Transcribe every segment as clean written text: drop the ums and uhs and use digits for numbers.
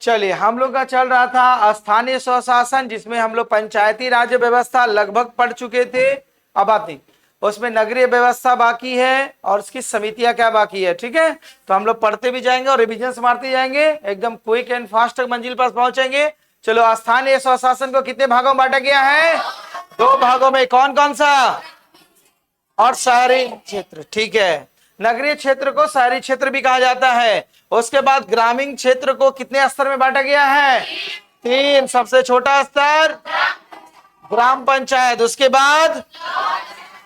चलिए, हम लोग का चल रहा था स्थानीय स्वशासन, जिसमें हम लोग पंचायती राज व्यवस्था लगभग पढ़ चुके थे। अब आती उसमें नगरीय व्यवस्था बाकी है और उसकी समितियां क्या बाकी है। ठीक है, तो हम लोग पढ़ते भी जाएंगे और रिविजन मारते जाएंगे, एकदम क्विक एंड फास्ट मंजिल पर पहुंचेंगे। चलो, स्थानीय स्वशासन को कितने भागों में बांटा गया है? 2 भागों में। कौन कौन सा? और शहरी क्षेत्र। ठीक है, नगरीय क्षेत्र को शहरी क्षेत्र भी कहा जाता है। उसके बाद ग्रामीण क्षेत्र को कितने स्तर में बांटा गया है? 3। सबसे छोटा स्तर ग्राम पंचायत, उसके बाद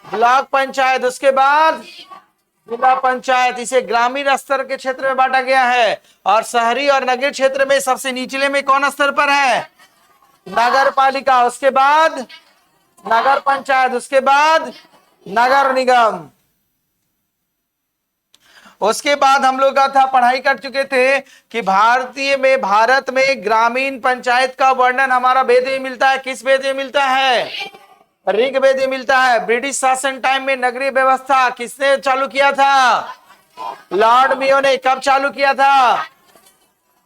ब्लॉक पंचायत, उसके बाद जिला पंचायत। इसे ग्रामीण स्तर के क्षेत्र में बांटा गया है। और शहरी और नगरीय क्षेत्र में सबसे निचले में कौन स्तर पर है? नगर पालिका, उसके बाद नगर पंचायत, उसके बाद नगर निगम। उसके बाद हम लोग का था, पढ़ाई कर चुके थे कि भारत में ग्रामीण पंचायत का वर्णन हमारा वेद में मिलता है। किस वेद में मिलता है? ऋग्वेद में मिलता है। ब्रिटिश शासन टाइम में नगरीय व्यवस्था किसने चालू किया था? लॉर्ड मेयो ने। कब चालू किया था?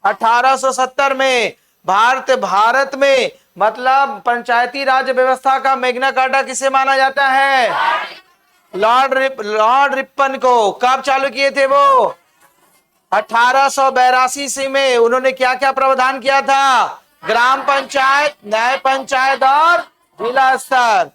1870 में। भारत में मतलब पंचायती राज व्यवस्था का मैग्ना कार्टा किसे माना जाता है? लॉर्ड रिपन को। कब चालू किए थे वो? 1882 में। उन्होंने क्या क्या प्रावधान किया था? ग्राम पंचायत, न्याय पंचायत और जिला स्तर।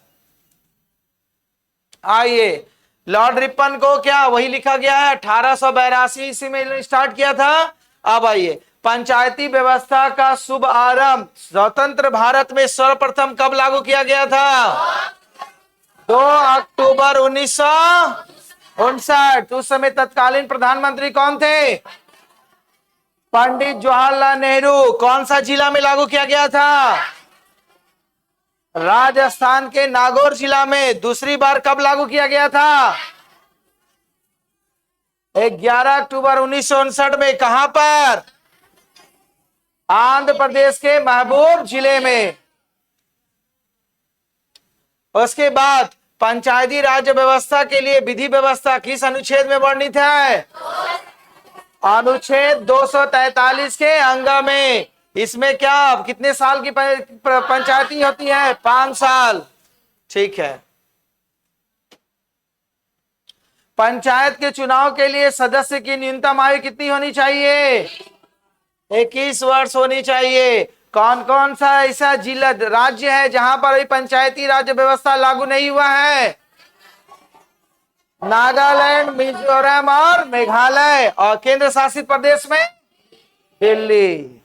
आइए, लॉर्ड रिपन को क्या वही लिखा गया है? 1882 में स्टार्ट किया था। अब आइए, पंचायती व्यवस्था का शुभ आरंभ स्वतंत्र भारत में सर्वप्रथम कब लागू किया गया था? 2 अक्टूबर 1959। उस समय तत्कालीन प्रधानमंत्री कौन थे? पंडित जवाहरलाल नेहरू। कौन सा जिला में लागू किया गया था? राजस्थान के नागौर जिला में। दूसरी बार कब लागू किया गया था? 11 अक्टूबर 1959 में। कहां पर? आंध्र प्रदेश के महबूब जिले में। उसके बाद पंचायती राज व्यवस्था के लिए विधि व्यवस्था किस अनुच्छेद में वर्णित है? अनुच्छेद 243 के अंग में। इसमें क्या कितने साल की पंचायती होती है? 5 साल। ठीक है, पंचायत के चुनाव के लिए सदस्य की न्यूनतम आयु कितनी होनी चाहिए? 21 वर्ष होनी चाहिए। कौन कौन सा ऐसा जिला राज्य है जहां पर पंचायती राज व्यवस्था लागू नहीं हुआ है? नागालैंड, मिजोरम और मेघालय। और केंद्र शासित प्रदेश में दिल्ली।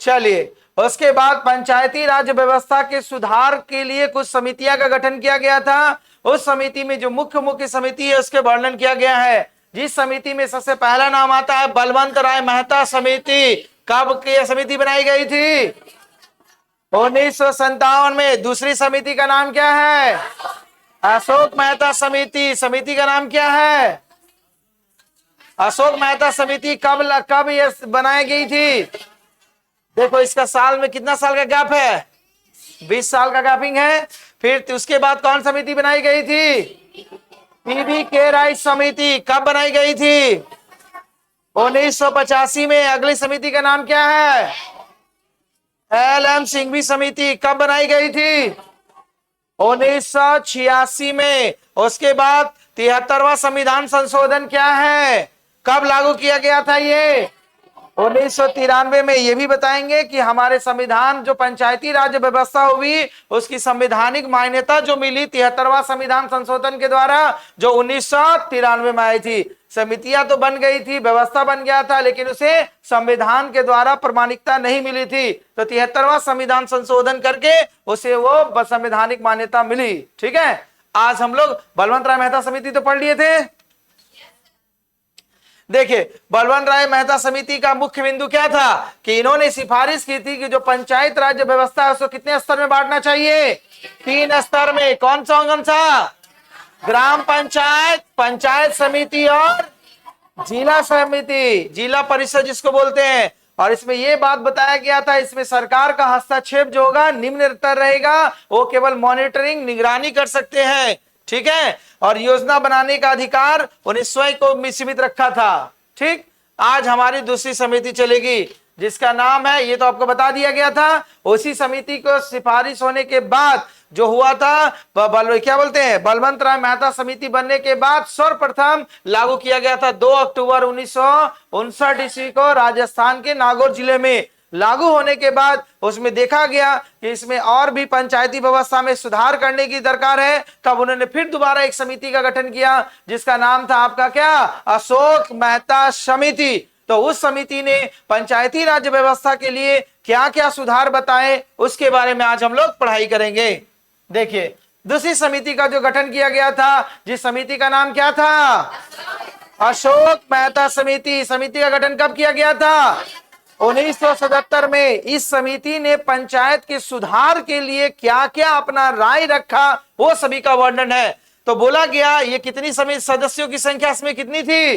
चलिए, उसके बाद पंचायती राज व्यवस्था के सुधार के लिए कुछ समितियां का गठन किया गया था। उस समिति में जो मुख्य समिति है उसके वर्णन किया गया है। जिस समिति में सबसे पहला नाम आता है बलवंत राय मेहता समिति। कब की समिति बनाई गई थी? 1957 में। दूसरी समिति का नाम क्या है? अशोक मेहता समिति। समिति का नाम क्या है? अशोक मेहता समिति। कब ये बनाई गई थी? देखो, इसका साल में कितना साल का गैप है? 20 साल का गैपिंग है। फिर उसके बाद कौन समिति बनाई गई थी? पीवी के राय समिति। कब बनाई गई थी? 1985 में। अगली समिति का नाम क्या है? LM सिंघवी समिति। कब बनाई गई थी? 1986 में। उसके बाद 73वां संविधान संशोधन क्या है? कब लागू किया गया था ये? 1993 में। ये भी बताएंगे कि हमारे संविधान जो पंचायती राज व्यवस्था हुई उसकी संवैधानिक मान्यता जो मिली 73वां संविधान संशोधन के द्वारा, जो 1993 में आई थी। समितियां तो बन गई थी, व्यवस्था बन गया था, लेकिन उसे संविधान के द्वारा प्रमाणिकता नहीं मिली थी। तो 73वां संविधान संशोधन करके उसे वो संवैधानिक मान्यता मिली। ठीक है, आज हम लोग बलवंत राय मेहता समिति तो पढ़ लिए थे। देखिए, बलवंत राय मेहता समिति का मुख्य बिंदु क्या था कि इन्होंने सिफारिश की थी कि जो पंचायत राज व्यवस्था है उसको कितने स्तर में बांटना चाहिए? 3 स्तर में। कौन सा? ग्राम पंचायत, पंचायत समिति और जिला समिति, जिला परिषद जिसको बोलते हैं। और इसमें यह बात बताया गया था, इसमें सरकार का हस्तक्षेप जो होगा निम्न स्तर रहेगा, वो केवल मॉनिटरिंग निगरानी कर सकते हैं। ठीक है, और योजना बनाने का अधिकार उन्हें स्वयं को सीमित रखा था। ठीक, आज हमारी दूसरी समिति चलेगी जिसका नाम है, ये तो आपको बता दिया गया था, उसी समिति को सिफारिश होने के बाद जो हुआ था क्या बोलते हैं बलवंत राय मेहता समिति बनने के बाद सर्वप्रथम लागू किया गया था 2 अक्टूबर 1959 ईस्वी को राजस्थान के नागौर जिले में। लागू होने के बाद उसमें देखा गया कि इसमें और भी पंचायती व्यवस्था में सुधार करने की दरकार है। तब उन्होंने फिर दोबारा एक समिति का गठन किया जिसका नाम था आपका क्या, अशोक मेहता समिति। तो उस समिति ने पंचायती राज व्यवस्था के लिए क्या क्या सुधार बताए उसके बारे में आज हम लोग पढ़ाई करेंगे। देखिए दूसरी समिति का जो गठन किया गया था, जिस समिति का नाम क्या था, अशोक मेहता समिति। समिति का गठन कब किया गया था, 1977 में। इस समिति ने पंचायत के सुधार के लिए क्या क्या अपना राय रखा वो सभी का वर्णन है। तो बोला गया ये कितनी समिति, सदस्यों की संख्या इसमें कितनी थी,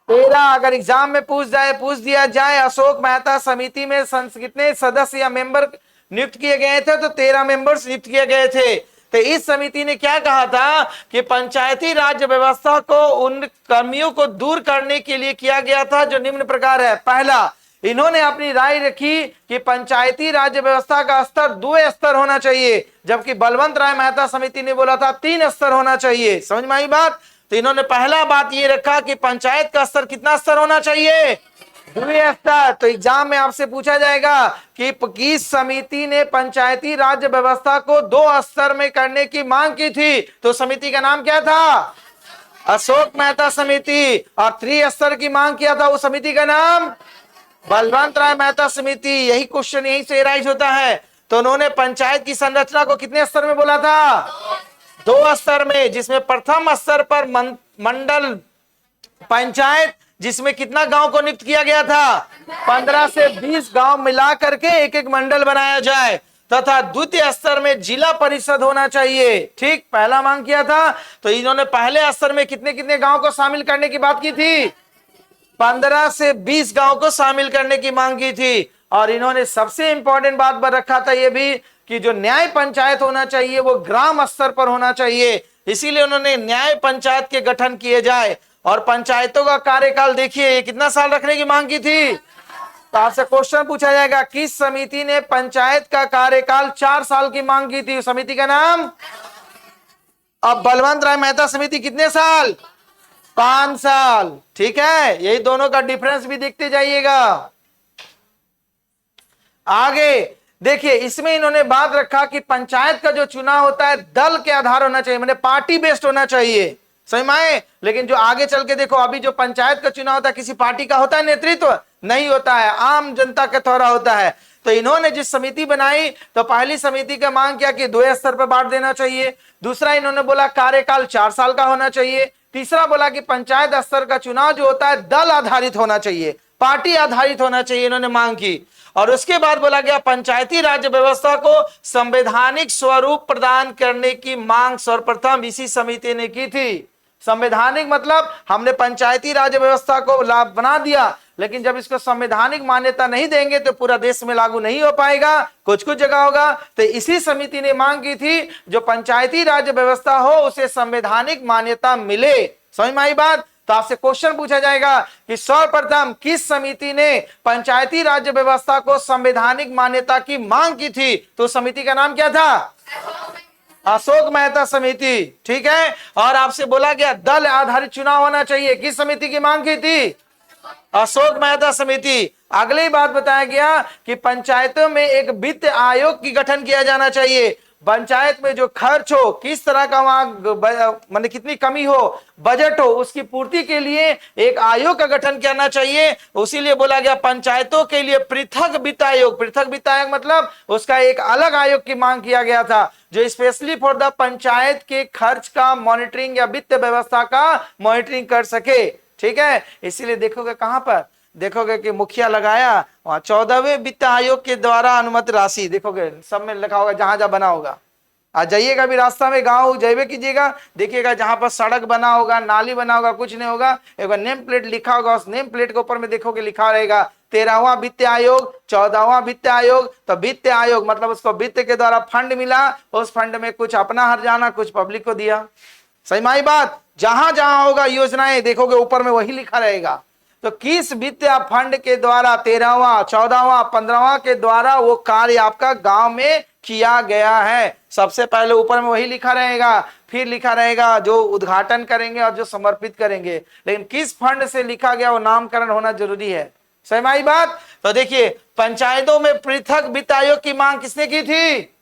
13। अगर एग्जाम में पूछ दिया जाए अशोक मेहता समिति में कितने सदस्य या मेंबर नियुक्त किए गए थे, तो 13 मेंबर्स नियुक्त किए गए थे। तो इस समिति ने क्या कहा था कि पंचायती राज व्यवस्था को उन कमियों को दूर करने के लिए किया गया था जो निम्न प्रकार है। पहला, इन्होंने अपनी राय रखी कि पंचायती राज व्यवस्था का स्तर 2 स्तर होना चाहिए, जबकि बलवंत राय मेहता समिति ने बोला था 3 स्तर होना चाहिए। समझ में आई बात। तो इन्होंने पहला बात ये रखा कि पंचायत का स्तर कितना स्तर होना चाहिए, 2 स्तर। तो एग्जाम में आपसे पूछा जाएगा कि किस समिति ने पंचायती राज व्यवस्था को 2 स्तर में करने की मांग की थी, तो समिति का नाम क्या था, अशोक मेहता समिति। और 3 स्तर की मांग किया था, उस समिति का नाम बलवंत राय मेहता समिति। यही क्वेश्चन यही से राइज होता है। तो उन्होंने पंचायत की संरचना को कितने स्तर में बोला था, 2 स्तर में, जिसमें प्रथम स्तर पर मंडल पंचायत, जिसमें कितना गांव को नियुक्त किया गया था, 15 से 20 गांव मिला करके एक एक मंडल बनाया जाए, तथा द्वितीय स्तर में जिला परिषद होना चाहिए। ठीक, पहला मांग किया था। तो इन्होंने पहले स्तर में कितने कितने गांव को शामिल करने की बात की थी, 15 से 20 गांव को शामिल करने की मांग की थी। और इन्होंने सबसे इंपॉर्टेंट बात पर रखा था ये भी कि जो न्याय पंचायत होना चाहिए वो ग्राम स्तर पर होना चाहिए। इसीलिए उन्होंने न्याय पंचायत के गठन किए जाए। और पंचायतों का कार्यकाल देखिए, ये कितना साल रखने की मांग की थी। तो आपसे क्वेश्चन पूछा जाएगा किस समिति ने पंचायत का कार्यकाल 4 साल की मांग की थी, उस समिति का नाम। अब बलवंत राय मेहता समिति कितने साल, 5 साल। ठीक है, यही दोनों का डिफरेंस भी देखते जाइएगा। आगे देखिए, इसमें इन्होंने बात रखा कि पंचायत का जो चुनाव होता है दल के आधार होना चाहिए, मतलब पार्टी बेस्ड होना चाहिए। समझ में आए। लेकिन जो आगे चल के देखो, अभी जो पंचायत का चुनाव होता है किसी पार्टी का होता है नेतृत्व, नहीं होता है, आम जनता के द्वारा होता है। तो इन्होंने जिस समिति बनाई, तो पहली समिति का मांग किया कि 2 स्तर पर बांट देना चाहिए। दूसरा इन्होंने बोला कार्यकाल 4 साल का होना चाहिए। तीसरा बोला कि पंचायत स्तर का चुनाव जो होता है दल आधारित होना चाहिए, पार्टी आधारित होना चाहिए, इन्होंने मांग की। और उसके बाद बोला गया पंचायती राज व्यवस्था को संवैधानिक स्वरूप प्रदान करने की मांग सर्वप्रथम इसी समिति ने की थी। संवैधानिक मतलब हमने पंचायती राज व्यवस्था को लाभ बना दिया, लेकिन जब इसको संवैधानिक मान्यता नहीं देंगे तो पूरा देश में लागू नहीं हो पाएगा, कुछ कुछ जगह होगा। तो इसी समिति ने मांग की थी जो पंचायती राज व्यवस्था हो उसे संवैधानिक मान्यता मिले। समझ में आई बात। तो आपसे क्वेश्चन पूछा जाएगा कि सर्वप्रथम किस समिति ने पंचायती राज व्यवस्था को संवैधानिक मान्यता की मांग की थी, तो समिति का नाम क्या था, अशोक मेहता समिति। ठीक है। और आपसे बोला गया दल आधारित चुनाव होना चाहिए, किस समिति की मांग की थी, अशोक मेहता समिति। अगली बात बताया गया कि पंचायतों में एक वित्त आयोग की गठन किया जाना चाहिए। पंचायत में जो खर्च हो, किस तरह का वहां मतलब कितनी कमी हो, बजट हो, उसकी पूर्ति के लिए एक आयोग का गठन करना चाहिए। उसीलिए बोला गया पंचायतों के लिए पृथक वित्त आयोग। पृथक वित्त आयोग मतलब उसका एक अलग आयोग की मांग किया गया था जो स्पेशली फॉर द पंचायत के खर्च का मॉनिटरिंग या वित्त व्यवस्था का मॉनिटरिंग कर सके। ठीक है। इसीलिए देखोगे कहां पर देखोगे कि मुखिया लगाया वहां 14वें वित्त आयोग के द्वारा अनुमति राशि, देखोगे सब में लिखा होगा जहां जहां बना होगा। आज जाइएगा भी रास्ता में गांव जाइए कीजिएगा, देखिएगा जहां पर सड़क बना होगा, नाली बना होगा, कुछ नहीं होगा, एक बार नेम प्लेट लिखा होगा, उस नेम प्लेट के ऊपर में देखोगे लिखा रहेगा 13वां वित्त आयोग, 14वां वित्त आयोग। तो वित्त आयोग मतलब उसको वित्त के द्वारा फंड मिला, उस फंड में कुछ अपना हर्जाना कुछ पब्लिक को दिया। सही माई बात। जहां जहां होगा योजनाएं देखोगे ऊपर में वही लिखा रहेगा। तो किस वित्तीय फंड के द्वारा 13वां 14वां 15वां के द्वारा वो कार्य आपका गांव में किया गया है। सबसे पहले ऊपर में वही लिखा रहेगा, फिर लिखा रहेगा जो उद्घाटन करेंगे और जो समर्पित करेंगे, लेकिन किस फंड से लिखा गया वो नामकरण होना जरूरी है। सही बात। तो देखिए पंचायतों में पृथक वित्त आयोग की मांग किसने की थी?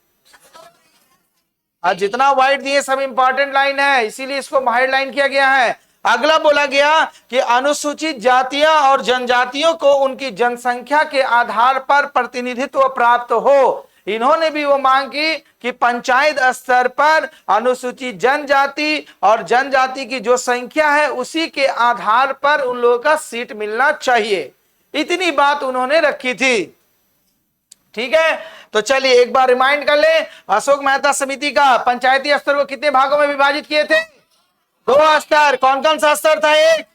आज जितना वाइड दिए सब इंपॉर्टेंट लाइन है, इसीलिए इसको हाइड लाइन किया गया है। अगला बोला गया कि अनुसूचित जातियां और जनजातियों को उनकी जनसंख्या के आधार पर प्रतिनिधित्व प्राप्त हो। इन्होंने भी वो मांग की कि पंचायत स्तर पर अनुसूचित जनजाति और जनजाति की जो संख्या है उसी के आधार पर उन लोगों का सीट मिलना चाहिए। इतनी बात उन्होंने रखी थी। ठीक है, तो चलिए एक बार रिमाइंड कर ले। अशोक मेहता समिति का पंचायती स्तर को कितने भागों में विभाजित किए थे? 2 स्तर। कौन कौन सा स्तर था? एक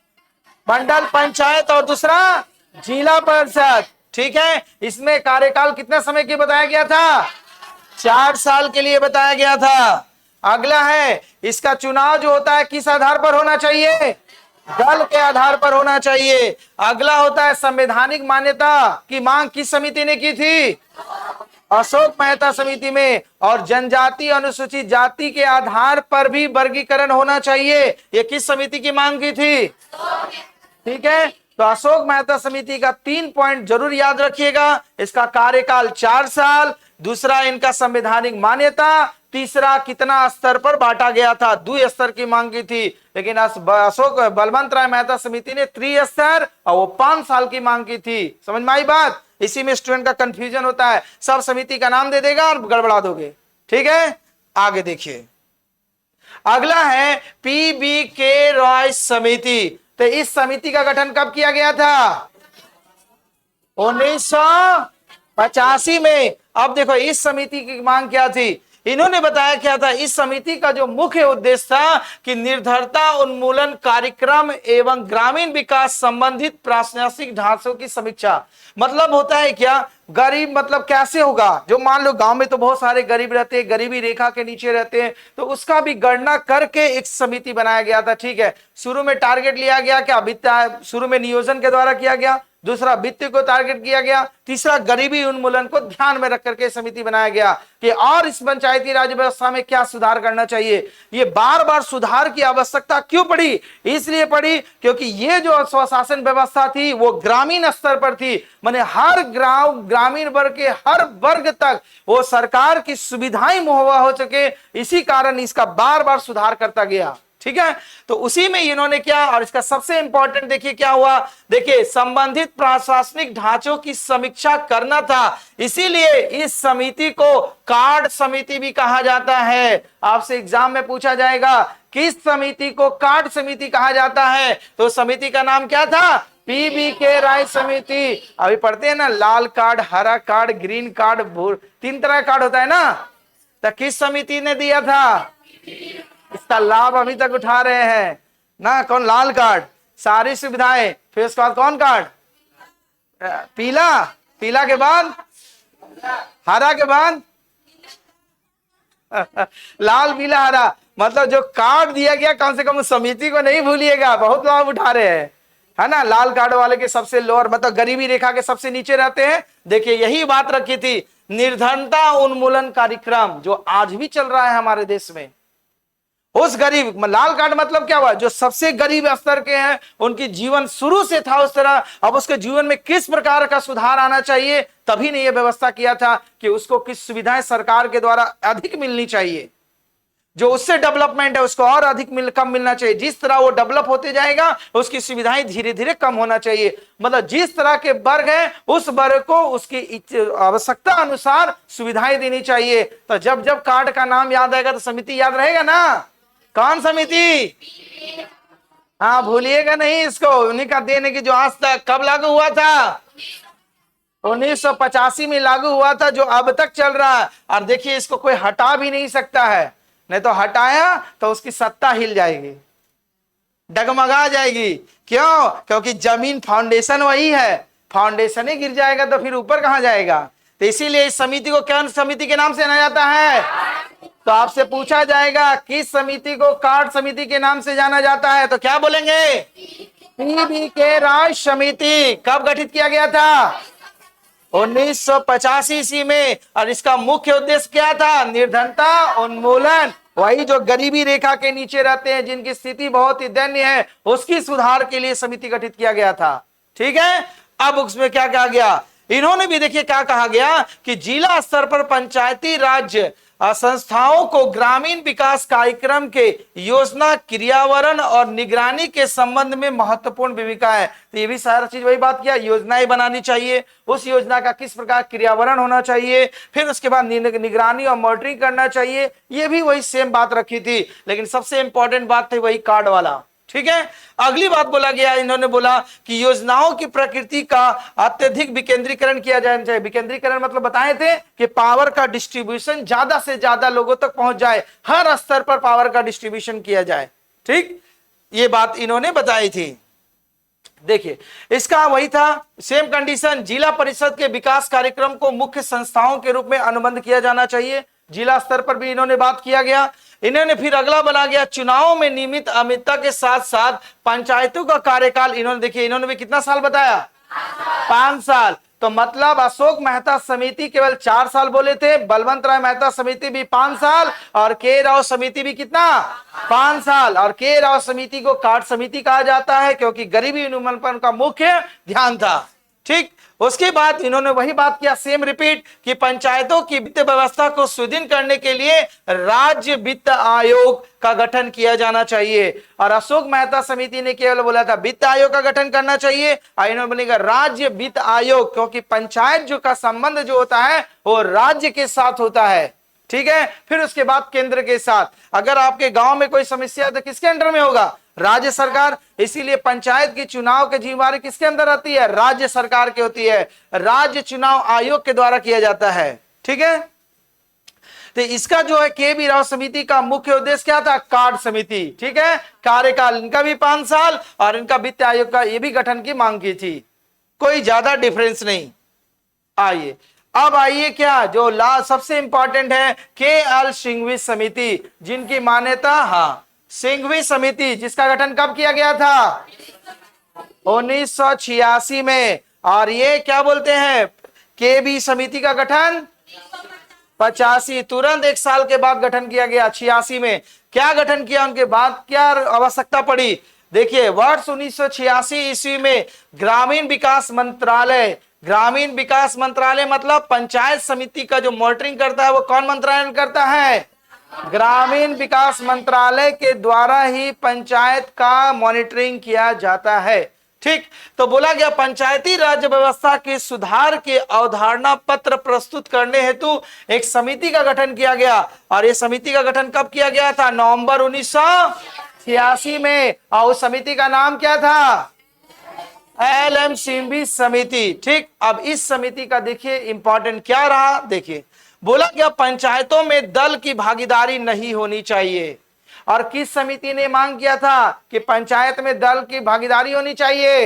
मंडल पंचायत और दूसरा जिला परिषद। ठीक है, इसमें कार्यकाल कितने समय के बताया गया था? 4 साल के लिए बताया गया था। अगला है इसका चुनाव जो होता है किस आधार पर होना चाहिए? दल के आधार पर होना चाहिए। अगला होता है संवैधानिक मान्यता की मांग किस समिति ने की थी? अशोक मेहता समिति में। और जनजाति अनुसूचित जाति के आधार पर भी वर्गीकरण होना चाहिए, ये किस समिति की मांग की थी? ठीक है, तो अशोक मेहता समिति का 3 पॉइंट जरूर याद रखिएगा। इसका कार्यकाल 4 साल, दूसरा इनका संवैधानिक मान्यता, तीसरा कितना स्तर पर बांटा गया था? 2 स्तर की मांग की थी, लेकिन अशोक बलवंत राय मेहता समिति ने 3 स्तर और वो 5 साल की मांग की थी। समझ में आई बात? इसी में स्टूडेंट का कंफ्यूजन होता है, सब समिति का नाम दे देगा और गड़बड़ा दोगे। ठीक है, आगे देखिए। अगला है PBK रॉय समिति। तो इस समिति का गठन कब किया गया था? 1985 में। अब देखो इस समिति की मांग क्या थी? इन्होंने बताया क्या था? इस समिति का जो मुख्य उद्देश्य था कि निर्धनता उन्मूलन कार्यक्रम एवं ग्रामीण विकास संबंधित प्रशासनिक ढांचों की समीक्षा। मतलब होता है क्या? गरीब मतलब कैसे होगा? जो मान लो गांव में तो बहुत सारे गरीब रहते हैं, गरीबी रेखा के नीचे रहते हैं, तो उसका भी गणना करके एक समिति बनाया गया था। ठीक है, शुरू में टारगेट लिया गया क्या? वित्त शुरू में नियोजन के द्वारा किया गया, दूसरा वित्त को टारगेट किया गया, तीसरा गरीबी उन्मूलन को ध्यान में रख करके समिति बनाया गया कि और इस पंचायती राज व्यवस्था में क्या सुधार करना चाहिए। ये बार बार सुधार की आवश्यकता क्यों पड़ी? इसलिए पड़ी क्योंकि ये जो स्वशासन व्यवस्था थी वो ग्रामीण स्तर पर थी, माने हर ग्रामीण वर्ग के हर वर्ग तक वो सरकार की सुविधाएं मुहैया हो सके, इसी कारण इसका बार बार सुधार करता गया। ठीक है, तो उसी में इन्होंने क्या, और इसका सबसे इंपॉर्टेंट देखिए क्या हुआ। देखिए संबंधित प्रशासनिक ढांचों की समीक्षा करना था, इसीलिए इस समिति को कार्ड समिति भी कहा जाता है। आपसे एग्जाम में पूछा जाएगा किस समिति को कार्ड समिति कहा जाता है, तो समिति का नाम क्या था? PBK राय समिति। अभी पढ़ते हैं ना, लाल कार्ड, हरा कार्ड, ग्रीन कार्ड, 3 तरह का कार्ड होता है ना, तो किस समिति ने दिया था? इसका लाभ अभी तक उठा रहे हैं ना। कौन? लाल कार्ड, सारी सुविधाएं। फिर उसके बाद कौन कार्ड? पीला, पीला के बाद हरा के बाद लाल पीला हरा, मतलब जो कार्ड दिया गया कम से कम उस समिति को नहीं भूलिएगा, बहुत लाभ उठा रहे हैं, है ना। लाल कार्ड वाले के सबसे लोअर मतलब गरीबी रेखा के सबसे नीचे रहते हैं। देखिए यही बात रखी थी, निर्धनता उन्मूलन कार्यक्रम जो आज भी चल रहा है हमारे देश में। उस गरीब, लाल कार्ड मतलब क्या हुआ? जो सबसे गरीब स्तर के हैं, उनकी जीवन शुरू से था उस तरह, अब उसके जीवन में किस प्रकार का सुधार आना चाहिए, तभी ने यह व्यवस्था किया था कि उसको किस सुविधाएं सरकार के द्वारा अधिक मिलनी चाहिए, जो उससे डेवलपमेंट है उसको और अधिक कम मिलना चाहिए। जिस तरह वो डेवलप होते जाएगा उसकी सुविधाएं धीरे धीरे कम होना चाहिए। मतलब जिस तरह के वर्ग है उस वर्ग को उसकी आवश्यकता अनुसार सुविधाएं देनी चाहिए। तो जब जब कार्ड का नाम याद आएगा तो समिति याद रहेगा ना। कौन समिति? हाँ, भूलिएगा नहीं इसको। उन्हीं का देने की जो आज तक कब लागू हुआ था? 1985 में लागू हुआ था, जो अब तक चल रहा है। और देखिए इसको कोई हटा भी नहीं सकता है, नहीं तो हटाया तो उसकी सत्ता हिल जाएगी, डगमगा जाएगी। क्यों? क्योंकि जमीन फाउंडेशन वही है, फाउंडेशन ही गिर जाएगा तो फिर ऊपर कहां जाएगा। तो इसीलिए इस समिति को क्या समिति के नाम से जाना जाता है? तो आपसे पूछा जाएगा किस समिति को कार्ड समिति के नाम से जाना जाता है, तो क्या बोलेंगे? पीबी के राज समिति कब गठित किया गया था? 1985 ईस्वी में। और इसका मुख्य उद्देश्य क्या था? निर्धनता उन्मूलन, वही जो गरीबी रेखा के नीचे रहते हैं, जिनकी स्थिति बहुत ही दयनीय है, उसकी सुधार के लिए समिति गठित किया गया था। ठीक है। अब उसमें क्या कहा गया? इन्होंने भी देखिए क्या कहा गया कि जिला स्तर पर पंचायती राज संस्थाओं को ग्रामीण विकास कार्यक्रम के योजना, क्रियान्वयन और निगरानी के संबंध में महत्वपूर्ण भूमिका है। तो ये भी सारा चीज वही बात किया, योजनाएं बनानी चाहिए, उस योजना का किस प्रकार क्रियान्वयन होना चाहिए, फिर उसके बाद निगरानी और मॉनिटरिंग करना चाहिए। ये भी वही सेम बात रखी थी, लेकिन सबसे इंपॉर्टेंट बात थी वही कार्ड वाला। ठीक है। अगली बात बोला गया, इन्होंने बोला कि योजनाओं की प्रकृति का अत्यधिक विकेंद्रीकरण किया जाना चाहिए। विकेंद्रीकरण मतलब बताए थे कि पावर का डिस्ट्रीब्यूशन ज्यादा से ज्यादा लोगों तक पहुंच जाए, हर स्तर पर पावर का डिस्ट्रीब्यूशन किया जाए। ठीक, ये बात इन्होंने बताई थी। देखिए इसका वही था सेम कंडीशन, जिला परिषद के विकास कार्यक्रम को मुख्य संस्थाओं के रूप में अनुबंध किया जाना चाहिए। जिला स्तर पर भी इन्होंने बात किया गया। इन्होंने फिर अगला बना गया, चुनाव में नियमित अमितता के साथ साथ पंचायतों का कार्यकाल, इन्होंने देखिए इन्होंने भी कितना साल बताया? 5 साल। तो मतलब अशोक मेहता समिति केवल 4 साल बोले थे, बलवंत राय मेहता समिति भी 5 साल, और के राव समिति भी कितना? 5 साल। और के राव समिति को कार्ड समिति कहा जाता है क्योंकि गरीबी उन्मूलन का मुख्य ध्यान था। ठीक। उसके बाद इन्होंने वही बात किया, सेम रिपीट, कि पंचायतों की वित्त व्यवस्था को सुदृढ़ करने के लिए राज्य वित्त आयोग का गठन किया जाना चाहिए। और अशोक मेहता समिति ने केवल बोला था वित्त आयोग का गठन करना चाहिए, और इन्होंने बनेगा राज्य वित्त आयोग, क्योंकि पंचायत जो का संबंध जो होता है वो राज्य के साथ होता है। ठीक है। फिर उसके बाद केंद्र के साथ, अगर आपके गांव में कोई समस्या है तो किसके अंडर में होगा? राज्य सरकार। इसीलिए पंचायत की चुनाव की जिम्मेदारी किसके अंदर आती है? राज्य सरकार की होती है। राज्य चुनाव आयोग के द्वारा किया जाता है। ठीक है। तो इसका जो है के बी राव समिति का मुख्य उद्देश्य क्या था? कार्ड समिति। ठीक है। कार्यकाल इनका भी 5 साल, और इनका वित्त आयोग का ये भी गठन की मांग की थी। कोई ज्यादा डिफरेंस नहीं। आइए अब आइए क्या जो सबसे इंपॉर्टेंट है, के एल सिंघवी समिति, जिनकी मान्यता, हाँ सिंघवी समिति, जिसका गठन कब किया गया था? 1986 में। और ये क्या बोलते हैं? के बी समिति का गठन 85, तुरंत 1 साल के बाद गठन किया गया 86 में। क्या गठन किया उनके बाद, क्या आवश्यकता पड़ी? देखिए वर्ष 1986 ईस्वी में ग्रामीण विकास मंत्रालय, ग्रामीण विकास मंत्रालय मतलब पंचायत समिति का जो मॉनिटरिंग करता है वो कौन मंत्रालय करता है? ग्रामीण विकास मंत्रालय के द्वारा ही पंचायत का मॉनिटरिंग किया जाता है। ठीक। तो बोला गया पंचायती राज व्यवस्था के सुधार के अवधारणा पत्र प्रस्तुत करने हेतु एक समिति का गठन किया गया। और ये समिति का गठन कब किया गया था? नवंबर 1986 में। और उस समिति का नाम क्या था? LM सिंघवी समिति। ठीक। अब इस समिति का देखिए इंपॉर्टेंट क्या रहा, देखिए बोला गया पंचायतों में दल की भागीदारी नहीं होनी चाहिए। और किस समिति ने मांग किया था कि पंचायत में दल की भागीदारी होनी चाहिए?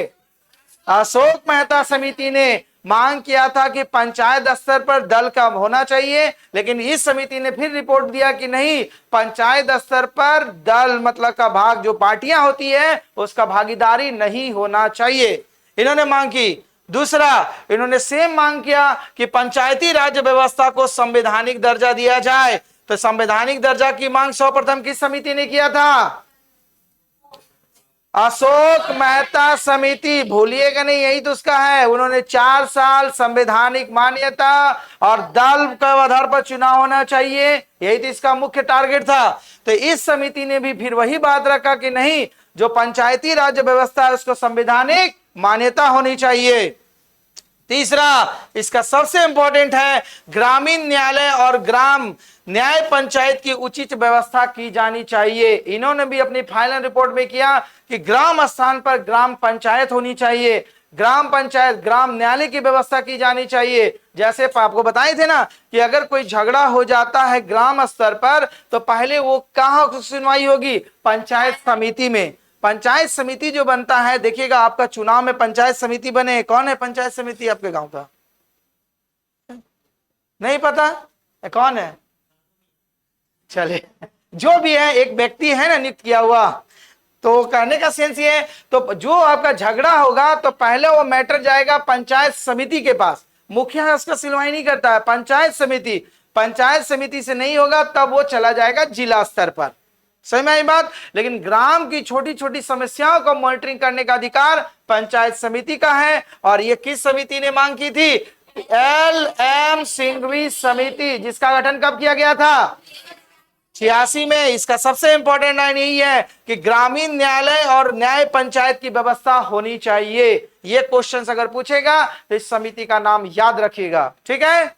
अशोक मेहता समिति ने मांग किया था कि पंचायत स्तर पर दल का होना चाहिए, लेकिन इस समिति ने फिर रिपोर्ट दिया कि नहीं, पंचायत स्तर पर दल मतलब का भाग जो पार्टियां होती है उसका भागीदारी नहीं होना चाहिए, इन्होंने मांग की। दूसरा, इन्होंने सेम मांग किया कि पंचायती राज व्यवस्था को संवैधानिक दर्जा दिया जाए। तो संवैधानिक दर्जा की मांग सर्वप्रथम किस समिति ने किया था? अशोक मेहता समिति। भूलिएगा नहीं, यही तो उसका है। उन्होंने 4 साल संवैधानिक मान्यता और दल के आधार पर चुनाव होना चाहिए, यही तो इसका मुख्य टारगेट था। तो इस समिति ने भी फिर वही बात रखा कि नहीं, जो पंचायती राज व्यवस्था है उसको संवैधानिक मान्यता होनी चाहिए। तीसरा, इसका सबसे इंपॉर्टेंट है, ग्रामीण न्यायालय और ग्राम न्याय पंचायत की उचित व्यवस्था की जानी चाहिए। इन्होंने भी अपनी फाइनल रिपोर्ट में किया कि ग्राम स्थान पर ग्राम पंचायत होनी चाहिए, ग्राम पंचायत ग्राम न्यायालय की व्यवस्था की जानी चाहिए। जैसे आपको बताए थे ना कि अगर कोई झगड़ा हो जाता है ग्राम स्तर पर तो पहले वो कहाँ सुनवाई होगी? पंचायत समिति में। पंचायत समिति जो बनता है, देखिएगा आपका चुनाव में पंचायत समिति बने, कौन है पंचायत समिति आपके गांव का? नहीं पता कौन है? चले जो भी है, एक व्यक्ति है ना नियुक्त किया हुआ, तो कहने का सेंस ये है, तो जो आपका झगड़ा होगा तो पहले वो मैटर जाएगा पंचायत समिति के पास, मुखिया उसका सुनवाई नहीं करता है, पंचायत समिति से नहीं होगा तब वो चला जाएगा जिला स्तर पर। सही में आई बात। लेकिन ग्राम की छोटी छोटी समस्याओं को मॉनिटरिंग करने का अधिकार पंचायत समिति का है। और ये किस समिति ने मांग की थी? LM सिंघवी समिति, जिसका गठन कब किया गया था? 86 में। इसका सबसे इंपॉर्टेंट लाइन यही है कि ग्रामीण न्यायालय और न्याय पंचायत की व्यवस्था होनी चाहिए। ये क्वेश्चन अगर पूछेगा तो इस समिति का नाम याद रखिएगा, ठीक है।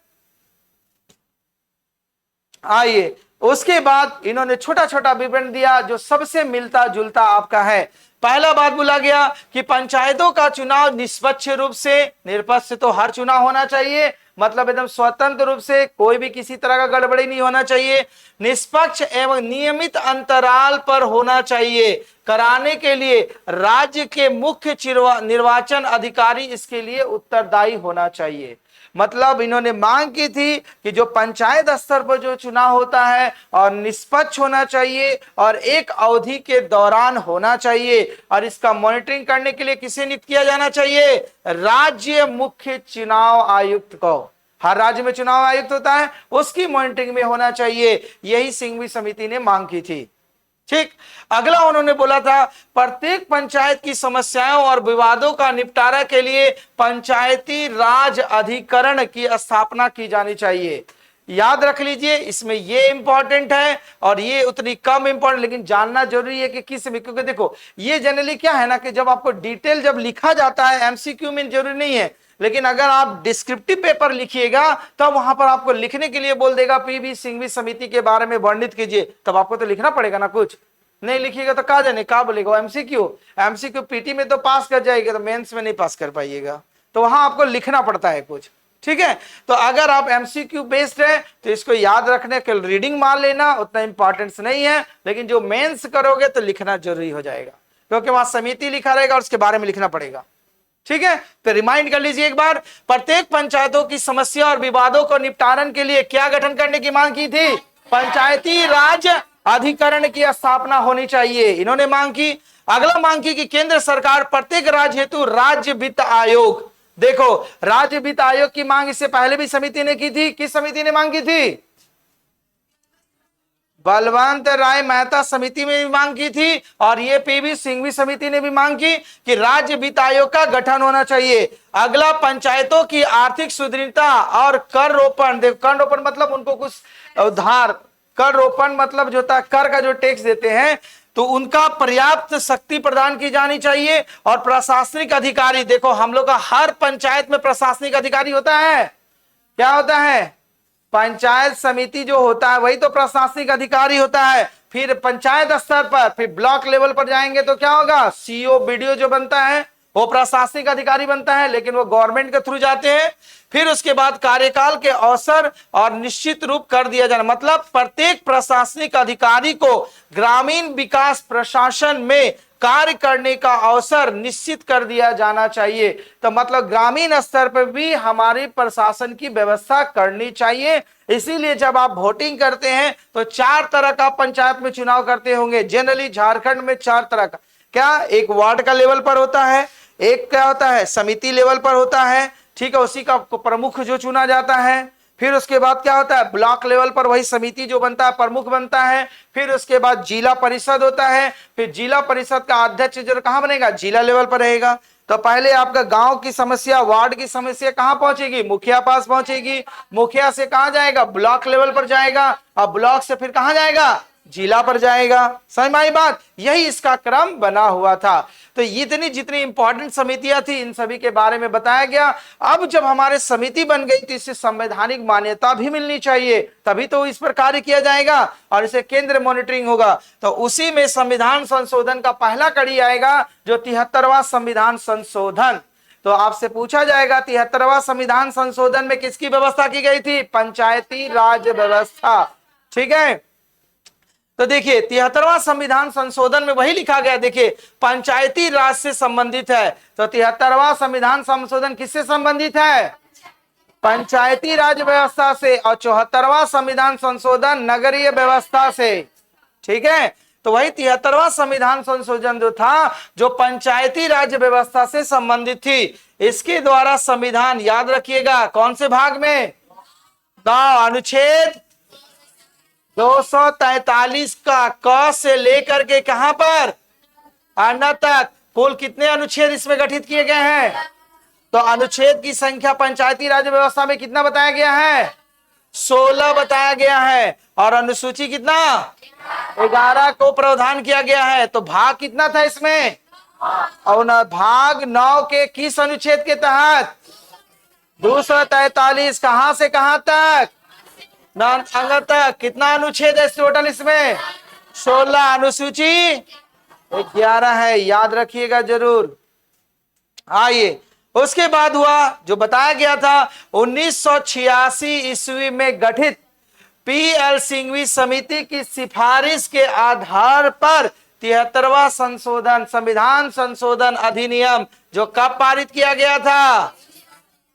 आइए, उसके बाद इन्होंने छोटा छोटा विवरण दिया जो सबसे मिलता जुलता आपका है। पहला बात बोला गया कि पंचायतों का चुनाव निष्पक्ष रूप से, निष्पक्ष तो हर चुनाव होना चाहिए, मतलब एकदम स्वतंत्र रूप से, कोई भी किसी तरह का गड़बड़ी नहीं होना चाहिए, निष्पक्ष एवं नियमित अंतराल पर होना चाहिए। कराने के लिए राज्य के मुख्य निर्वाचन अधिकारी इसके लिए उत्तरदायी होना चाहिए। मतलब इन्होंने मांग की थी कि जो पंचायत स्तर पर जो चुनाव होता है और निष्पक्ष होना चाहिए और एक अवधि के दौरान होना चाहिए, और इसका मॉनिटरिंग करने के लिए किसे नियुक्त किया जाना चाहिए? राज्य मुख्य चुनाव आयुक्त को। हर राज्य में चुनाव आयुक्त होता है, उसकी मॉनिटरिंग में होना चाहिए। यही सिंघवी समिति ने मांग की थी, ठीक। अगला उन्होंने बोला था प्रत्येक पंचायत की समस्याओं और विवादों का निपटारा के लिए पंचायती राज अधिकरण की स्थापना की जानी चाहिए। याद रख लीजिए, इसमें ये इंपॉर्टेंट है और ये उतनी कम इंपॉर्टेंट, लेकिन जानना जरूरी है कि किस में, क्योंकि देखो ये जनरली क्या है ना कि जब आपको डिटेल जब लिखा जाता है एमसीक्यू में जरूरी नहीं है, लेकिन अगर आप डिस्क्रिप्टिव पेपर लिखिएगा तब वहां पर आपको लिखने के लिए बोल देगा पीवी सिंघवी समिति के बारे में वर्णित कीजिए, तब आपको तो लिखना पड़ेगा ना। कुछ नहीं लिखिएगा तो कहा जाने क्या बोलेगा? एमसीक्यू पीटी में तो पास कर जाएगा, तो मेंस में नहीं पास कर पाइएगा, तो वहां आपको लिखना पड़ता है कुछ, ठीक है। तो अगर आप एमसीक्यू बेस्ड है तो इसको याद रखने के रीडिंग मान लेना उतना इंपॉर्टेंस नहीं है, लेकिन जो मेंस करोगे तो लिखना जरूरी हो जाएगा, क्योंकि वहां समिति लिखा रहेगा और उसके बारे में लिखना पड़ेगा, ठीक है। तो रिमाइंड कर लीजिए एक बार, प्रत्येक पंचायतों की समस्या और विवादों को निपटारन के लिए क्या गठन करने की मांग की थी? पंचायती राज अधिकरण की स्थापना होनी चाहिए, इन्होंने मांग की। अगला मांग की कि केंद्र सरकार प्रत्येक राज्य हेतु राज्य वित्त आयोग, देखो राज्य वित्त आयोग की मांग इससे पहले भी समिति ने की थी। किस समिति ने मांग की थी? बलवंत राय मेहता समिति में भी मांग की थी, और ये पीवी सिंघवी समिति ने भी मांग की कि राज्य वित्त आयोग का गठन होना चाहिए। अगला पंचायतों की आर्थिक सुदृढ़ता और कर रोपण, देखो कर रोपण मतलब उनको कुछ उधार, कर रोपण मतलब जो होता है कर का जो टैक्स देते हैं, तो उनका पर्याप्त शक्ति प्रदान की जानी चाहिए। और प्रशासनिक अधिकारी, देखो हम लोग का हर पंचायत में प्रशासनिक अधिकारी होता है, क्या होता है? पंचायत समिति जो होता है वही तो प्रशासनिक अधिकारी होता है। फिर पंचायत स्तर पर, फिर ब्लॉक लेवल पर जाएंगे तो क्या होगा? सीओ बीडीओ जो बनता है वो प्रशासनिक अधिकारी बनता है, लेकिन वो गवर्नमेंट के थ्रू जाते हैं। फिर उसके बाद कार्यकाल के अवसर और निश्चित रूप कर दिया जाना, मतलब प्रत्येक प्रशासनिक अधिकारी को ग्रामीण विकास प्रशासन में कार्य करने का अवसर निश्चित कर दिया जाना चाहिए। तो मतलब ग्रामीण स्तर पर भी हमारी प्रशासन की व्यवस्था करनी चाहिए। इसीलिए जब आप वोटिंग करते हैं तो 4 तरह का पंचायत में चुनाव करते होंगे। जनरली झारखंड में 4 तरह का, क्या एक वार्ड का लेवल पर होता है, एक क्या होता है समिति लेवल पर होता है, ठीक है, उसी का प्रमुख जो चुना जाता है। फिर उसके बाद क्या होता है ब्लॉक लेवल पर वही समिति जो बनता है प्रमुख बनता है। फिर उसके बाद जिला परिषद होता है, फिर जिला परिषद का अध्यक्ष जो कहां बनेगा? जिला लेवल पर रहेगा। तो पहले आपका गांव की समस्या, वार्ड की समस्या कहां पहुंचेगी? मुखिया पास पहुंचेगी। मुखिया से कहां जाएगा? ब्लॉक लेवल पर जाएगा, और ब्लॉक से फिर कहां जाएगा? जिला पर जाएगा। समझ में आई बात? यही इसका क्रम बना हुआ था। तो इतनी जितनी इंपॉर्टेंट समितियां थी इन सभी के बारे में बताया गया। अब जब हमारे समिति बन गई तो इसे संवैधानिक मान्यता भी मिलनी चाहिए, तभी तो इस पर कार्य किया जाएगा और इसे केंद्र मॉनिटरिंग होगा। तो उसी में संविधान संशोधन का पहला कड़ी आएगा, जो 73वां संविधान संशोधन। तो आपसे पूछा जाएगा 73वां संविधान संशोधन में किसकी व्यवस्था की गई थी? पंचायती राज व्यवस्था, ठीक है। तो देखिए 73वां संविधान संशोधन में वही लिखा गया, देखिए पंचायती राज से संबंधित है। तो 73वां संविधान संशोधन किससे संबंधित है? पंचायती राज व्यवस्था से। और 74वां संविधान संशोधन नगरीय व्यवस्था से, ठीक है। तो वही 73वां संविधान संशोधन जो था, जो पंचायती राज व्यवस्था से संबंधित थी, इसके द्वारा संविधान, याद रखिएगा कौन से भाग में, अनुच्छेद 243 का क से लेकर के कहां पर, अन्य तक, कुल कितने अनुच्छेद इसमें गठित किए गए हैं? तो अनुच्छेद की संख्या पंचायती राज व्यवस्था में कितना बताया गया है? 16 बताया गया है। और अनुसूची कितना, 11 को प्रावधान किया गया है। तो भाग कितना था इसमें? और भाग 9 के किस अनुच्छेद के तहत? 243। कहां से कहां तक? अंग तक। कितना अनुच्छेद है टोटल इसमें? 16। अनुसूची 11 है, याद रखिएगा जरूर। आइए, उसके बाद हुआ जो बताया गया था 1986 ईस्वी में गठित पीएल सिंघवी समिति की सिफारिश के आधार पर 73वां संशोधन, संविधान संशोधन अधिनियम, जो कब पारित किया गया था?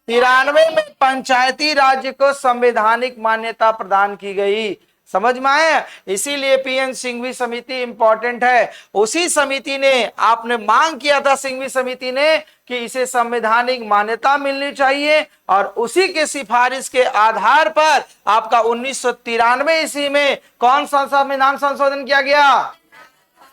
93 में पंचायती राज्य को संवैधानिक मान्यता प्रदान की गई। समझ में आया? इसीलिए पीएन सिंघवी समिति इंपॉर्टेंट है। उसी समिति ने, आपने मांग किया था सिंघवी समिति ने कि इसे संवैधानिक मान्यता मिलनी चाहिए, और उसी के सिफारिश के आधार पर आपका 1993 ईस्वी में कौन सा संविधान संशोधन किया गया?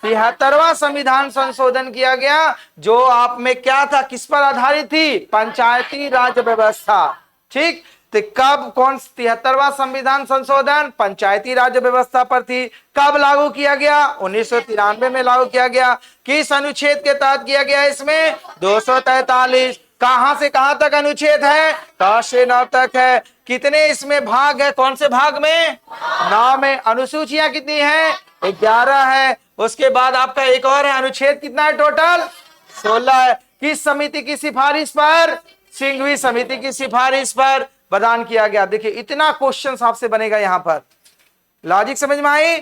73वां संविधान संशोधन किया गया, जो आप में क्या था, किस पर आधारित थी? पंचायती राज व्यवस्था। ठीक, तो कब, कौन 73वां संविधान संशोधन पंचायती राज व्यवस्था पर थी। कब लागू किया गया? 1993 में लागू किया गया। किस अनुच्छेद के तहत किया गया? इसमें 243। कहां से कहां तक अनुच्छेद है? क से 9 तक है। कितने इसमें भाग है? कौन से भाग में? 9 में। अनुसूचियां कितनी है? 11 है। उसके बाद आपका एक और है, अनुच्छेद कितना है टोटल? 16 है। किस समिति की सिफारिश पर? सिंघवी समिति की सिफारिश पर प्रदान किया गया। देखिए, इतना क्वेश्चन आपसे बनेगा यहां पर। लॉजिक समझ में आई?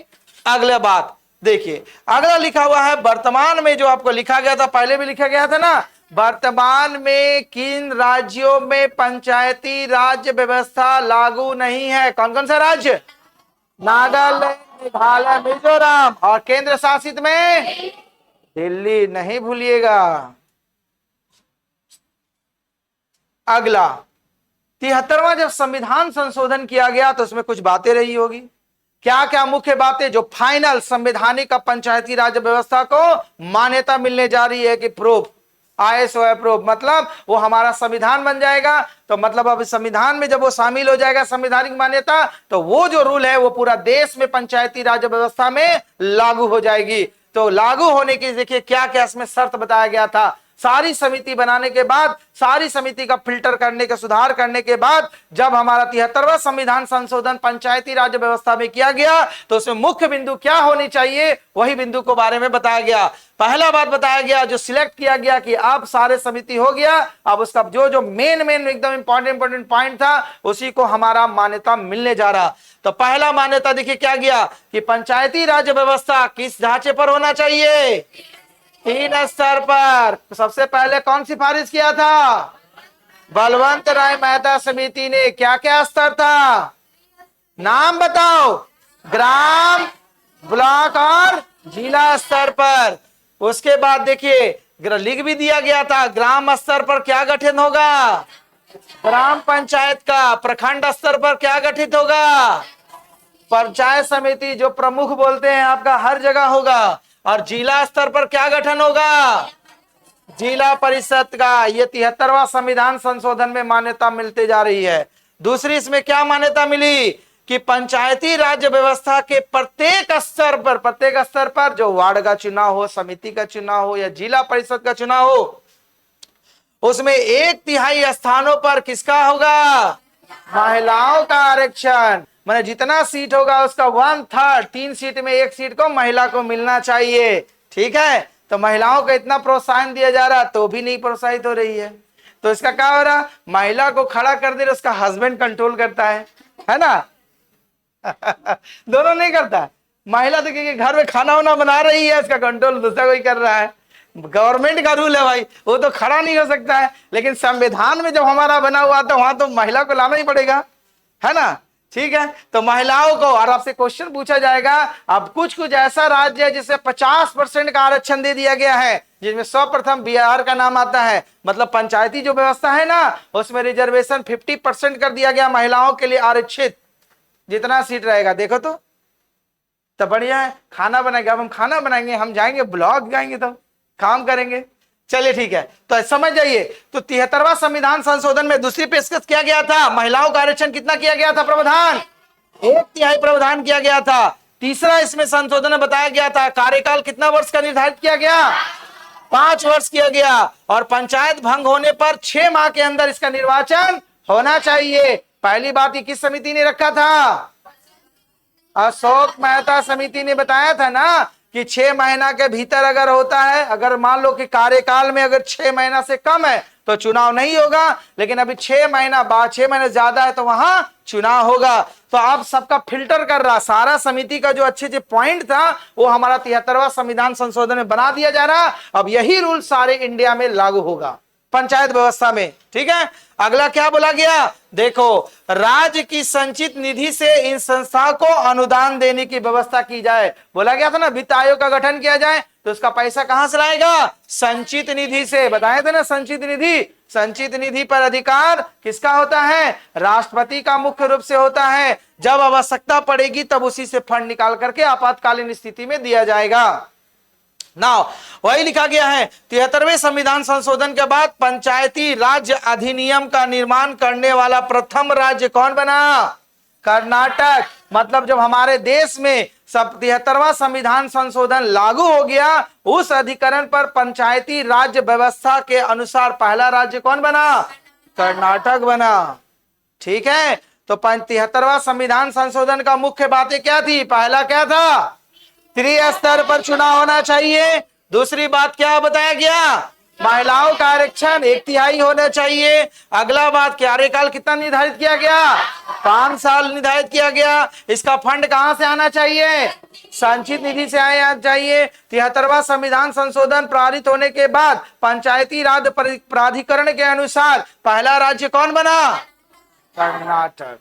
अगला बात देखिए, अगला लिखा हुआ है वर्तमान में, जो आपको लिखा गया था, पहले भी लिखा गया था ना, वर्तमान में किन राज्यों में पंचायती राज व्यवस्था लागू नहीं है? कौन कौन सा राज्य? नागालैंड, मेघालय, मिजोरम, और केंद्र शासित में दिल्ली, नहीं भूलिएगा। अगला 73वां जब संविधान संशोधन किया गया तो उसमें कुछ बातें रही होगी। क्या क्या मुख्य बातें जो फाइनल संवैधानिक का पंचायती राज व्यवस्था को मान्यता मिलने जा रही है कि प्रूफ, आईएसओ अप्रूव, मतलब वो हमारा संविधान बन जाएगा। तो मतलब अब संविधान में जब वो शामिल हो जाएगा संवैधानिक मान्यता, तो वो जो रूल है वो पूरा देश में पंचायती राज व्यवस्था में लागू हो जाएगी। तो लागू होने की देखिए क्या क्या इसमें शर्त बताया गया था। सारी समिति बनाने के बाद, सारी समिति का फिल्टर करने का, सुधार करने के बाद जब हमारा 73वां संविधान संशोधन पंचायती राज व्यवस्था में किया गया, तो उसमें मुख्य बिंदु क्या होनी चाहिए, वही बिंदु को बारे में बताया गया। पहला बात बताया गया, जो सिलेक्ट किया गया कि अब सारे समिति हो गया, अब उसका जो मेन एकदम इंपॉर्टेंट पॉइंट था, उसी को हमारा मान्यता मिलने जा रहा। तो पहला मान्यता देखिए क्या गया कि पंचायती राज व्यवस्था किस ढांचे पर होना चाहिए? 3 स्तर पर। सबसे पहले कौन सिफारिश किया था? बलवंत राय मेहता समिति ने। क्या क्या स्तर था? नाम बताओ। ग्राम, ब्लॉक और जिला स्तर पर। उसके बाद देखिए लिख भी दिया गया था, ग्राम स्तर पर क्या गठन होगा? ग्राम पंचायत का। प्रखंड स्तर पर क्या गठित होगा? पंचायत समिति, जो प्रमुख बोलते हैं आपका हर जगह होगा। और जिला स्तर पर क्या गठन होगा? जिला परिषद का। ये 73वां संविधान संशोधन में मान्यता मिलते जा रही है। दूसरी इसमें क्या मान्यता मिली कि पंचायती राज व्यवस्था के प्रत्येक स्तर पर जो वार्ड का चुनाव हो, समिति का चुनाव हो या जिला परिषद का चुनाव हो, उसमें 1/3 स्थानों पर किसका होगा? महिलाओं का आरक्षण। मैंने जितना सीट होगा उसका 1/3, 3 सीट में 1 सीट को महिला को मिलना चाहिए। ठीक है, तो महिलाओं को इतना प्रोत्साहन दिया जा रहा तो भी नहीं प्रोत्साहित हो रही है। तो इसका क्या हो रहा? महिला को खड़ा कर दे, उसका हस्बैंड कंट्रोल करता है ना? दोनों नहीं करता। महिला तो क्योंकि घर में खाना वाना बना रही है, उसका कंट्रोल दूसरा कोई कर रहा है। गवर्नमेंट का रूल है भाई, वो तो खड़ा नहीं हो सकता है। लेकिन संविधान में जब हमारा बना हुआ तो वहां तो महिला को लाना ही पड़ेगा, है ना? ठीक है, तो महिलाओं को, और आपसे क्वेश्चन पूछा जाएगा, अब कुछ कुछ ऐसा राज्य है जिसे 50% का आरक्षण दे दिया गया है, जिसमें सर्वप्रथम बिहार का नाम आता है। मतलब पंचायती जो व्यवस्था है ना, उसमें रिजर्वेशन 50% कर दिया गया महिलाओं के लिए आरक्षित, जितना सीट रहेगा। देखो तो बढ़िया है। खाना बनाएंगे, अब हम खाना बनाएंगे, हम जाएंगे ब्लॉग गाएंगे, तो काम करेंगे। चलिए ठीक है, तो समझ जाइए। तो 73वां संविधान संशोधन में दूसरी पेशकश किया गया था, महिलाओं का आरक्षण कितना किया गया था? प्रावधान 1/3 प्रावधान किया गया था। तीसरा इसमें संशोधन में बताया गया था, कार्यकाल कितना वर्ष का निर्धारित किया गया? 5 वर्ष किया गया। और पंचायत भंग होने पर 6 माह के अंदर इसका निर्वाचन होना चाहिए। पहली बात ये किस समिति ने रखा था? अशोक मेहता समिति ने बताया था ना कि 6 महीना के भीतर अगर होता है, अगर मान लो कि कार्यकाल में अगर 6 महीना से कम है तो चुनाव नहीं होगा, लेकिन अभी 6 महीना बाद 6 महीने ज्यादा है तो वहां चुनाव होगा। तो आप सबका फिल्टर कर रहा, सारा समिति का जो अच्छे अच्छे पॉइंट था वो हमारा 73वां संविधान संशोधन में बना दिया जा रहा। अब यही रूल सारे इंडिया में लागू होगा पंचायत व्यवस्था में। ठीक है, अगला क्या बोला गया? देखो, राज्य की संचित निधि से इन संस्थाओं को अनुदान देने की व्यवस्था की जाए। बोला गया था ना, वित्त आयोग का गठन किया जाए, तो उसका पैसा कहां से लाएगा? संचित निधि से। बताए थे ना, संचित निधि। संचित निधि पर अधिकार किसका होता है? राष्ट्रपति का मुख्य रूप से होता है। जब आवश्यकता पड़ेगी तब उसी से फंड निकाल करके आपातकालीन स्थिति में दिया जाएगा ना। वही लिखा गया है। 73वें संविधान संशोधन के बाद पंचायती राज्य अधिनियम का निर्माण करने वाला प्रथम राज्य कौन बना? कर्नाटक। मतलब जब हमारे देश में 73वां संविधान संशोधन लागू हो गया, उस अधिकरण पर पंचायती राज्य व्यवस्था के अनुसार पहला राज्य कौन बना? कर्नाटक बना। ठीक है, तो 73वां संविधान संशोधन का मुख्य बातें क्या थी? पहला क्या था? त्रिस्तर पर चुनाव होना चाहिए। दूसरी बात क्या बताया गया? महिलाओं का आरक्षण 1/3 होना चाहिए। अगला बात, कार्यकाल कितना निर्धारित किया गया? 5 साल निर्धारित किया गया। इसका फंड कहां से आना चाहिए? संचित निधि से आना चाहिए। 73वां संविधान संशोधन पारित होने के बाद पंचायती राज प्राधिकरण के अनुसार पहला राज्य कौन बना? कर्नाटक।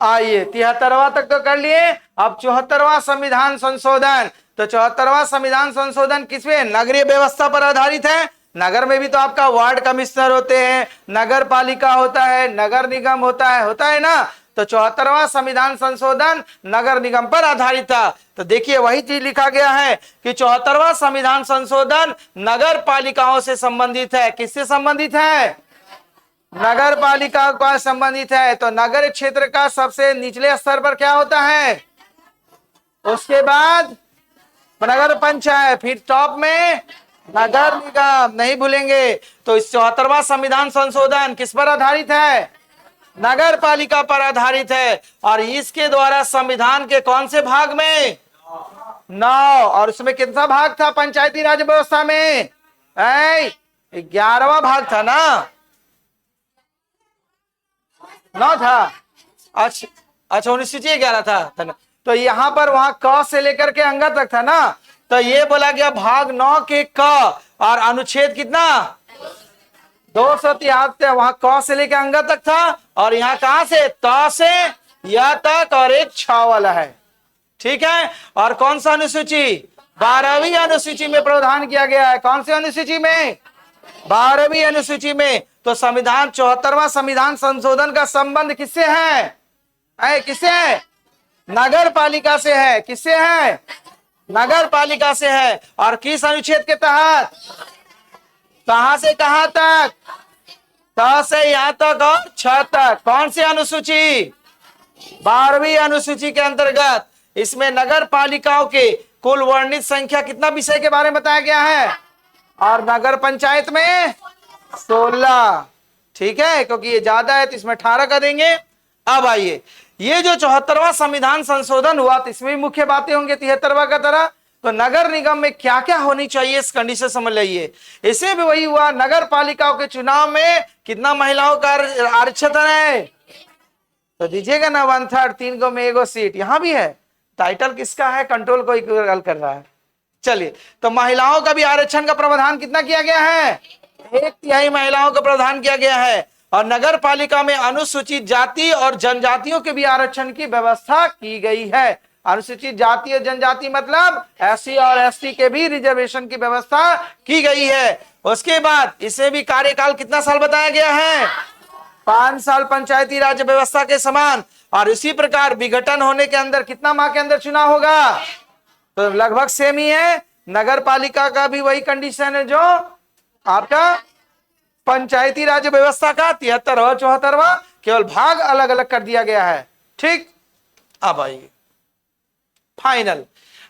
आइए, 73वां तक तो कर लिए। अब 74वां संविधान संशोधन। तो 74वां संविधान संशोधन किसमें? नगरीय व्यवस्था पर आधारित है। नगर में भी तो आपका वार्ड कमिश्नर होते हैं, नगर पालिका होता है, नगर निगम होता है ना। तो 74वां संविधान संशोधन नगर निगम पर आधारित था। तो देखिए वही चीज लिखा गया है कि 74वां संविधान संशोधन नगर पालिकाओं से संबंधित है। किससे संबंधित है? नगर पालिका का संबंधित है। तो नगर क्षेत्र का सबसे निचले स्तर पर क्या होता है? उसके बाद नगर पंचायत, फिर टॉप में नगर निगम, नहीं भूलेंगे। तो इस 74वां संविधान संशोधन किस पर आधारित है? नगर पालिका पर आधारित है। और इसके द्वारा संविधान के कौन से भाग में? 9। और उसमें कितना भाग था पंचायती राज व्यवस्था में? 11वां भाग था ना? 9 था। अच्छा, 1911 था। तो यहाँ पर वहां क से लेकर के अंग तक था ना। तो ये बोला गया भाग 9 के क, और अनुच्छेद कितना? 273। वहां क से लेकर अंग तक था, और यहाँ कहां से? त से या तक, और एक छ वाला है। ठीक है, और कौन सा अनुसूची? 12वीं अनुसूची में प्रावधान किया गया है। कौन सी अनुसूची में? 12वीं अनुसूची में। तो संविधान 74वां संविधान संशोधन का संबंध किससे है? किससे है? नगर पालिका से है। किससे है? नगर पालिका से है। और किस अनुच्छेद के तहत? कहां से कहां तक? त से यहां तक और छ तक। कौन सी अनुसूची? 12वीं अनुसूची के अंतर्गत। इसमें नगर पालिकाओं के कुल वर्णित संख्या कितना विषय के बारे में बताया गया है? और नगर पंचायत में 16। ठीक है, क्योंकि ये ज्यादा है तो इसमें 18 कर देंगे। अब आइए, ये जो 74वां संविधान संशोधन हुआ तो इसमें मुख्य बातें होंगे 73वां का तरह। तो नगर निगम में क्या क्या होनी चाहिए इस कंडीशन समझ लीजिए। इसे भी वही हुआ, नगर पालिकाओं के चुनाव में कितना महिलाओं का आरक्षण है? तो दीजिएगा ना 1/3, 3 को में 1 सीट। यहां भी है। टाइटल किसका है? कंट्रोल कोई गल कर रहा है। चलिए, तो महिलाओं का भी आरक्षण का प्रावधान कितना किया गया है? 1/3 महिलाओं का प्रावधान किया गया है। और नगर पालिका में अनुसूचित जाति और जनजातियों के भी आरक्षण की व्यवस्था की गई है। अनुसूचित जाति और जनजाति मतलब एससी और एसटी के भी रिजर्वेशन की व्यवस्था की गई है। उसके बाद इसे भी कार्यकाल कितना साल बताया गया है? 5 साल पंचायती राज व्यवस्था के समान। और इसी प्रकार विघटन होने के अंदर कितना माह के अंदर चुनाव होगा? तो लगभग सेम ही है। नगर पालिका का भी वही कंडीशन है जो आपका पंचायती राज व्यवस्था का 73वां 74वां, केवल भाग अलग अलग कर दिया गया है। ठीक, अब आइए फाइनल।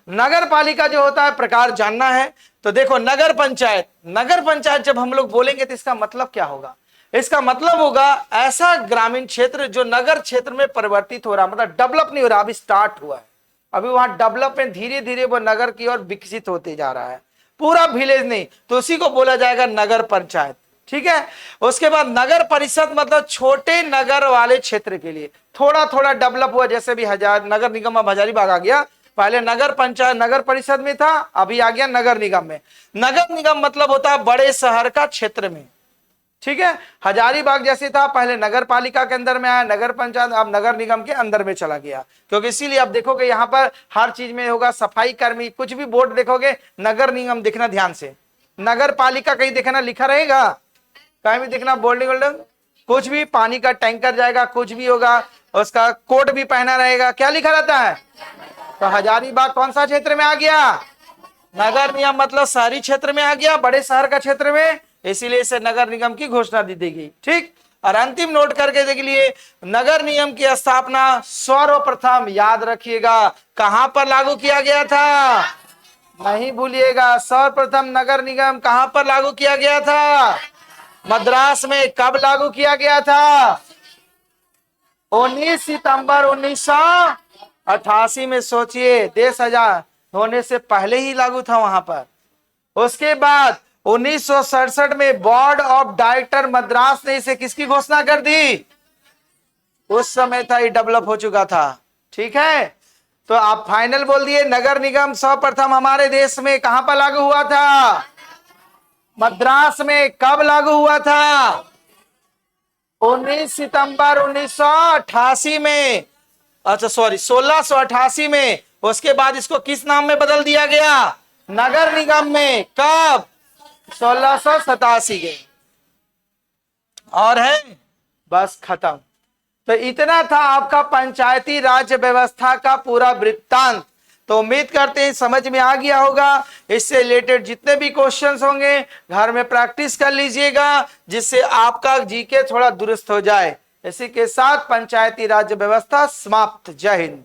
नगर पालिका जो होता है प्रकार जानना है तो देखो, नगर पंचायत जब हम लोग बोलेंगे तो इसका मतलब क्या होगा? इसका मतलब होगा ऐसा ग्रामीण क्षेत्र जो नगर क्षेत्र में परिवर्तित हो रहा, मतलब डेवलप नहीं हो रहा, अभी स्टार्ट हुआ है, अभी वहां डेवलपमेंट धीरे धीरे वो नगर की ओर विकसित होते जा रहा है, पूरा विलेज नहीं, तो उसी को बोला जाएगा नगर पंचायत। ठीक है। उसके बाद नगर परिषद मतलब छोटे नगर वाले क्षेत्र के लिए थोड़ा थोड़ा डेवलप हुआ, जैसे भी नगर निगम अब हजारीबाग आ गया, पहले नगर पंचायत नगर परिषद में था, अभी आ गया नगर निगम में। नगर निगम मतलब होता है बड़े शहर का क्षेत्र में। ठीक है, हजारीबाग जैसे था पहले नगर पालिका के अंदर में आया, नगर पंचायत अब नगर निगम के अंदर में चला गया, क्योंकि इसीलिए आप देखोगे यहाँ पर हर चीज में होगा सफाई कर्मी, कुछ भी बोर्ड देखोगे नगर निगम दिखना ध्यान से, नगर पालिका कहीं देखना लिखा रहेगा, कहीं भी देखना बोल्डिंग वोल्डिंग, कुछ भी पानी का टैंकर जाएगा, कुछ भी होगा, उसका कोट भी पहना रहेगा, क्या लिखा रहता है? तो हजारीबाग कौन सा क्षेत्र में आ गया? नगर निगम मतलब शहरी क्षेत्र में आ गया, बड़े शहर का क्षेत्र में, इसीलिए इसे नगर निगम की घोषणा दी गई। ठीक, और अंतिम नोट करके देख लिए, नगर निगम की स्थापना सर्वप्रथम याद रखिएगा कहां पर लागू किया गया था? नहीं भूलिएगा, सर्वप्रथम नगर निगम कहां पर लागू किया गया था? मद्रास में। कब लागू किया गया था? 19 सितंबर 1988 में। सोचिए, देश आजाद होने से पहले ही लागू था वहां पर। उसके बाद 1967 में बोर्ड ऑफ डायरेक्टर मद्रास ने इसे किसकी घोषणा कर दी? उस समय था ये डेवलप हो चुका था। ठीक है, तो आप फाइनल बोल दिए, नगर निगम सर्वप्रथम हमारे देश में कहां पर लागू हुआ था? मद्रास में। कब लागू हुआ था? 19 सितंबर 1988 में, अच्छा सॉरी 1688 में। उसके बाद इसको किस नाम में बदल दिया गया? नगर निगम में। कब? 1687 के। और है बस खत्म। तो इतना था आपका पंचायती राज व्यवस्था का पूरा वृत्तांत। तो उम्मीद करते हैं समझ में आ गया होगा। इससे रिलेटेड जितने भी क्वेश्चंस होंगे घर में प्रैक्टिस कर लीजिएगा, जिससे आपका जीके थोड़ा दुरुस्त हो जाए। इसी के साथ पंचायती राज व्यवस्था समाप्त। जय हिंद।